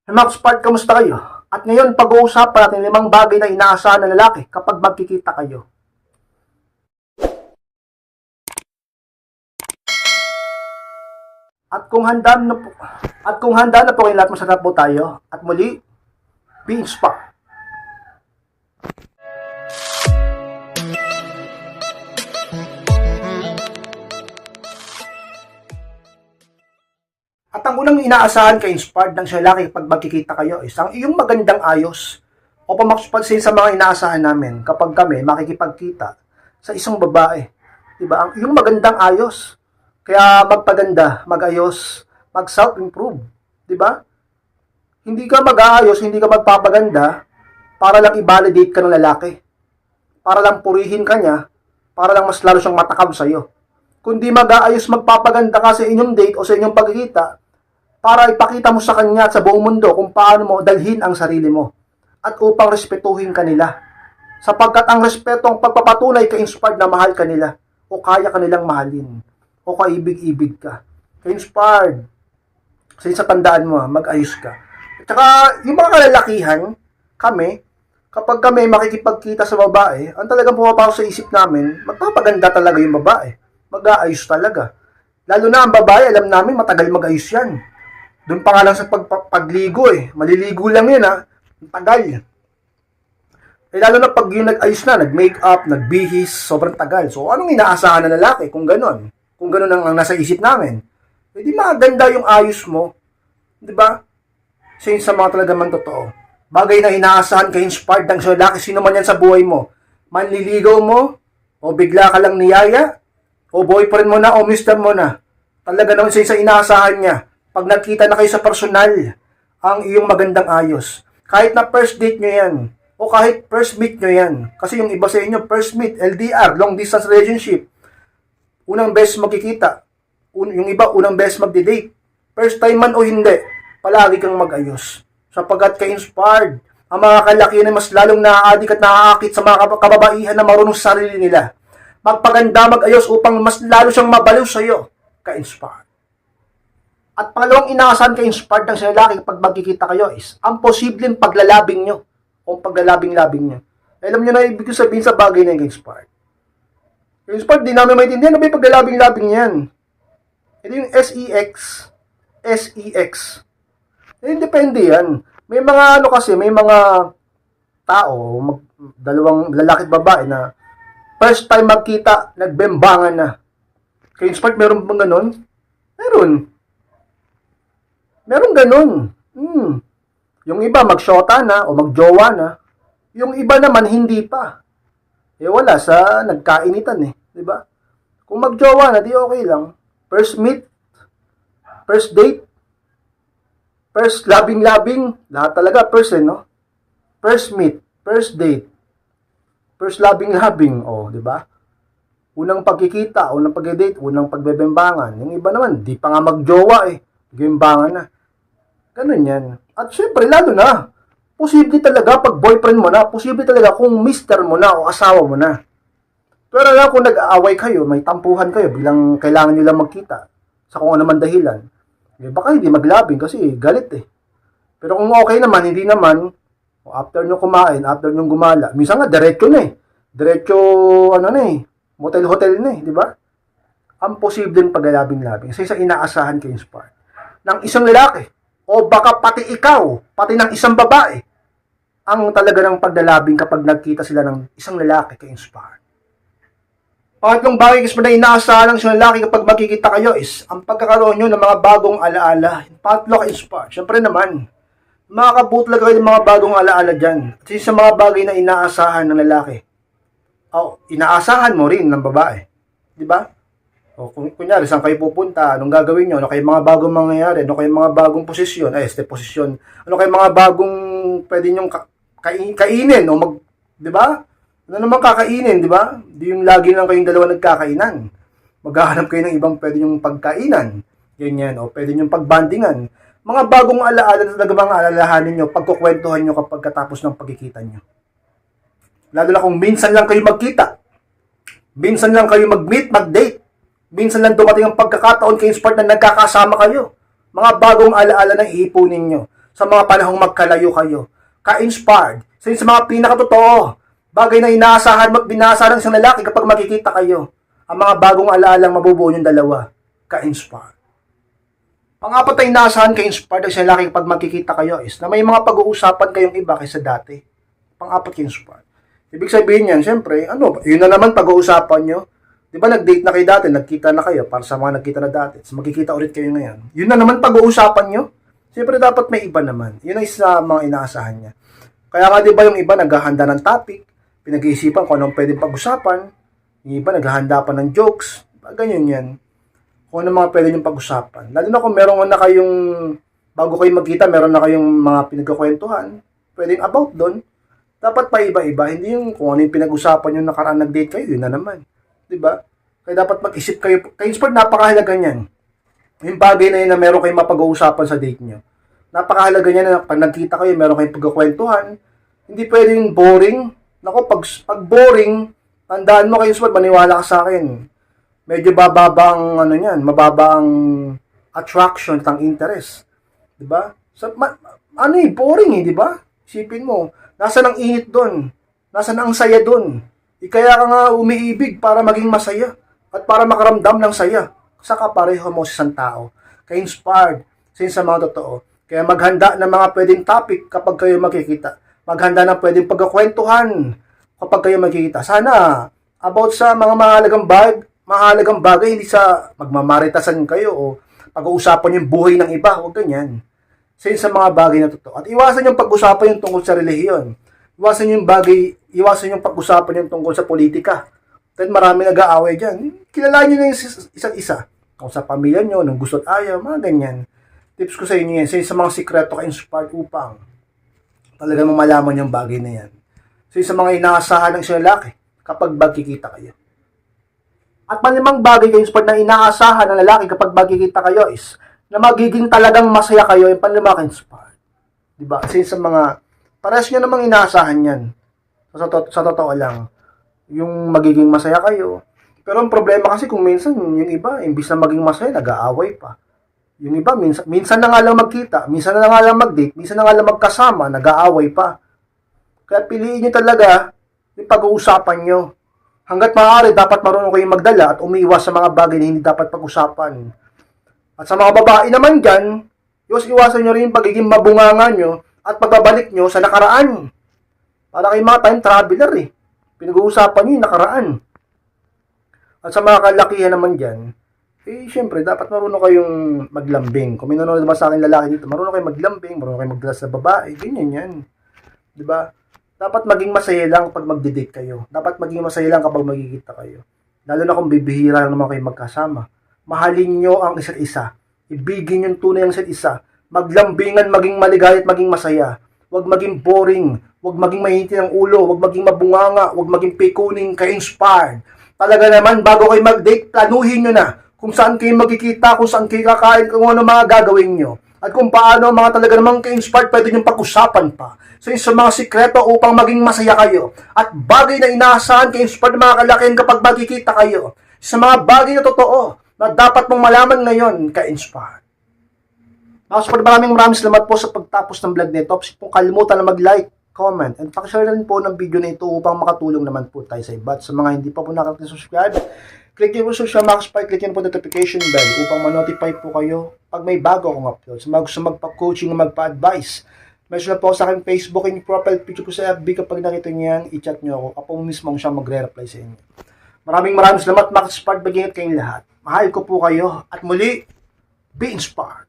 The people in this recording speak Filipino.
Max Part, kamusta kayo? At ngayon, pag-uusapan natin 5 bagay na inaasahan ng lalaki kapag magkikita kayo. At kung handa na po kayo lahat, masarap po tayo. At muli, be inspired. At ang unang inaasahan kay inspired ng siya lalaki kapag magkikita kayo is ang iyong magandang ayos. O pamakpansin sa mga inaasahan namin kapag kami makikipagkita sa isang babae. Diba? Ang iyong magandang ayos. Kaya magpaganda, magayos, mag-self-improve. Diba? Hindi ka mag-aayos, hindi ka magpapaganda para lang i-validate ka ng lalaki. Para lang purihin ka niya, para lang mas lalo siyang matakam sa'yo. Kundi mag-aayos, magpapaganda ka sa inyong date o sa inyong pagkikita para ipakita mo sa kanya at sa buong mundo kung paano mo dalhin ang sarili mo at upang respetuhin ka nila. Sapagkat ang respeto ang pagpapatunay ka-inspired na mahal ka nila o kaya ka nilang mahalin o kaibig-ibig ka. Ka-inspired. Sa tandaan mo, mag-ayos ka. At saka, yung mga kalalakihan, kapag kami makikipagkita sa babae, ang talagang pumapasok sa isip namin, magpapaganda talaga yung babae. Mag-aayos talaga. Lalo na ang babae, alam namin matagal mag-ayos yan. Doon pa nga lang sa pagligo Maliligo lang yun Tagal. Lalo na pag yung nag-ayos na, nag-makeup, nagbihis, sobrang tagal. So, anong inaasahan ng lalaki kung gano'n? Kung gano'n ang nasa isip namin. Di maganda yung ayos mo. Diba? Sa mga talaga man totoo. Bagay na inaasahan ka inspired ng lalaki, sino man yan sa buhay mo. Manliligaw mo, o bigla ka lang niyaya, o boyfriend mo na, o mister mo na. Talaga naman sa inaasahan niya. Pag nagkita na kayo sa personal, ang iyong magandang ayos. Kahit na first date nyo yan, o kahit first meet nyo yan. Kasi yung iba sa inyo, first meet, LDR, long distance relationship. Unang beses magkikita. Yung iba, unang beses magdi-date. First time man o hindi, palagi kang mag-ayos. Sapagkat ka-inspired, ang mga kalaki na mas lalong naaadik at naaakit sa mga kababaihan na marunong sa sarili nila. Magpaganda, mag-ayos upang mas lalo siyang mabaliw sa iyo. Ka-inspired. At pangalawang inaasahan ka-inspired ng sa lalaki kapag magkikita kayo is ang posibleng paglalabing nyo o paglalabing-labing nyo. Alam nyo na ibig sabihin sa bagay na yung inspired. Yung inspired, di namin maintindihan na ba yung paglalabing-labing yan? Ito yung SEX. Depende yan. May mga may mga tao, dalawang lalaki at babae na first time magkita, nagbembangan na. Ka-inspired, meron bang ganon? Meron ganon. Yung iba magshota na o magjowa na. Yung iba naman hindi pa. Wala sa nagkainitan di ba? Kung magjowa na, di okay lang. First meet, first date, first labing-labing, lahat talaga first no? First meet, first date, first labing-labing, di ba? Unang pagkikita, unang pag-date, unang pagbebembangan. Yung iba naman, di pa nga magjowa bembangan na. Ganun yan. At syempre, lalo na, posible talaga pag boyfriend mo na, posible talaga kung mister mo na o asawa mo na. Pero lang kung nag-aaway kayo, may tampuhan kayo, bilang kailangan nyo lang magkita, sa kung ano man dahilan, baka hindi maglabing kasi galit Pero kung okay naman, hindi naman, after nyo kumain, after nyo gumala, minsan nga, diretso na Diretso, motel-hotel na di ba? Ang posibleng paglalabing-labing, isa inaasahan kayo inspired ng isang lalaki, o baka pati ikaw, pati ng isang babae, ang talaga ng paglalabing kapag nagkita sila ng isang lalaki ka-inspired. Pangatlong bagay na inaasahan ng isang lalaki kapag magkikita kayo is ang pagkakaroon nyo ng mga bagong alaala. Pangatlo ka-inspired. Siyempre naman, makakabutlag kayo ng mga bagong alaala dyan. At sa mga bagay na inaasahan ng lalaki, inaasahan mo rin ng babae. Di ba? O kunyari, saan kayo pupunta? Anong gagawin nyo? Ano kayo mga bagong mangyayari? Ano kayo mga bagong posisyon? Posisyon. Ano kayo mga bagong pwede nyong kainin? O di ba? Ano naman kakainin, di ba? Di yung lagi lang kayong dalawa nagkakainan. Maghahanap kayo ng ibang pwede nyong pagkainan. Ganyan. O pwede nyong pagbandingan. Mga bagong alaala na talaga mga alalahanin nyo, pagkukwentuhan nyo kapag katapos ng pagkikita nyo. Lalo na kung minsan lang kayo magkita. Minsan lang kayo mag-meet, mag-date. Minsan lang dumating ang pagkakataon kayo inspired na nagkakasama kayo. Mga bagong alaala na iipunin nyo. sa mga panahong magkalayo kayo. Ka-inspired. Sa mga pinakatotoo, bagay na inaasahan mo at binasa ng isang lalaki kapag makikita kayo. Ang mga bagong alaalang mabubuo yung dalawa. Ka-inspired. Pang-apat na inaasahan ka-inspired ng isang lalaki kapag magkikita kayo is na may mga pag-uusapan kayong iba kaysa dati. Pang-apat ka-inspired. Ibig sabihin yan, syempre, yun na naman pag-uusapan nyo. Di ba nag-date na kayo dati, nagkita na kayo, para sa mga nagkita na dati, so magkikita ulit kayo ngayon. Yun na naman pag-uusapan nyo. Siyempre dapat may iba naman. Yun ang isa mga inaasahan niya. Kaya nga di ba yung iba naghahanda ng topic, pinag-iisipan kung anong pwedeng pag-usapan, yung iba naghahanda pa ng jokes, ganyan yan. Kung ano mga pwede yung pag-usapan. Lalo na kung meron na kayong, bago kayo magkita, meron na kayong mga pinagkakwentuhan, pwedeng about doon. Dapat pa iba-iba, hindi yung kung ano yung pinag-usapan yung nakaraan nag-date kayo, yun na naman. Diba? Kaya dapat mag-isip kayo. Ka-inspired, napakahalaga niyan. Yung bagay na yun na meron kayong mapag-uusapan sa date nyo. Napakahalaga niyan na pag nagkita kayo, meron kayong pagkakwentuhan. Hindi pwedeng boring. Nako, pag boring, tandaan mo ka-inspired, maniwala ka sa akin. Medyo bababa ang mababa ang attraction at ang interest. 'Di ba? Boring eh, 'di ba? Isipin mo, nasaan ang init doon? Nasaan ang saya doon? Kaya ka nga umiibig para maging masaya at para makaramdam ng saya. Saka pareho mo sa isang tao. Ka-inspired sa mga totoo. Kaya maghanda ng mga pwedeng topic kapag kayo makikita. Maghanda ng pwedeng pagkakwentuhan kapag kayo makikita. Sana about sa mga mahalagang bagay, hindi sa magmamaritasan kayo o pag-uusapan yung buhay ng iba, huwag ganyan. Sa mga bagay na totoo. At iwasan yung pag-usapan yung tungkol sa relihiyon. Iwasan yung pag-usapan yung tungkol sa politika. Dahil marami nag-aaway dyan. Kilala nyo na yung isa't isa. Kung sa pamilya nyo, nung gusto at ayaw, mga ganyan. Tips ko sa inyo yan. Sa mga sikreto ka-inspired upang talagang malaman yung bagay na yan. Sa mga inaasahan ng isang lalaki kapag magkikita kayo. At malimang bagay ka-inspired na inaasahan ng lalaki kapag magkikita kayo is na magiging talagang masaya kayo yung panlima ka-inspired. Diba? Sa mga parehas nyo namang inaasahan yan. Sa totoo lang. Yung magiging masaya kayo. Pero ang problema kasi kung minsan yung iba, imbis na maging masaya, nag-aaway pa. Yung iba, minsan na nga lang magkita, minsan na nga lang mag-date, minsan na nga lang magkasama, nag-aaway pa. Kaya piliin nyo talaga yung pag-uusapan nyo. Hanggat maaari, dapat marunong kayong magdala at umiiwas sa mga bagay na hindi dapat pag-usapan. At sa mga babae naman dyan, iwasan nyo rin yung pagiging mabunganga nyo at pagbabalik nyo sa nakaraan. Para kayong mga time traveler eh. Pinag-uusapan nyo yung nakaraan. At sa mga kalakihan naman dyan, syempre, dapat marunong kayong maglambing. Kung may nanonood naman sa akin lalaki dito, marunong kayong maglambing, marunong kayong magdala sa babae, ganyan yan. Diba? Dapat maging masaya lang kapag magdi-date kayo. Dapat maging masaya lang kapag magkikita kayo. Lalo na kung bibihira lang naman kayo magkasama. Mahalin nyo ang isa't isa. Ibigin yung tunay ang isa't isa. Maglambingan, maging maligaya at maging masaya. Huwag maging boring. Huwag maging mahinti ng ulo. Huwag maging mabunganga. Huwag maging pekuning, ka-inspired. Talaga naman, bago kayo mag-date, planuhin nyo na kung saan kayo magkikita, kung saan kayo kakain, kung ano mga gagawin nyo. At kung paano mga talaga namang ka-inspired, pwede nyo pag-usapan pa. Sa mga sikreto upang maging masaya kayo. At bagay na inaasahan ka-inspired mga kalakihan kapag magkikita kayo. Sa mga bagay na totoo na dapat mong malaman ngayon, ka-inspired. Maraming salamat po sa pagtapos ng vlog nito. Please po kalimutan na mag-like, comment, and pakishare na rin po ng video na ito upang makatulong naman po tayo sa iba. Sa mga hindi pa po nakaka-subscribe, click nyo po sa Max Pie, click nyo po notification bell upang ma-notify po kayo pag may bago akong upload. Sa mga gusto magpa-coaching o magpa-advise, message na po sa aking Facebook and profile picture ko sa FB. Kapag nakita nyo yan, i-chat nyo ako. Ako mismo ang siya magre-reply sa inyo. Maraming salamat, Max Pie. Mag-ingat kayong lahat. Mahal ko po kayo. At muli, be inspired.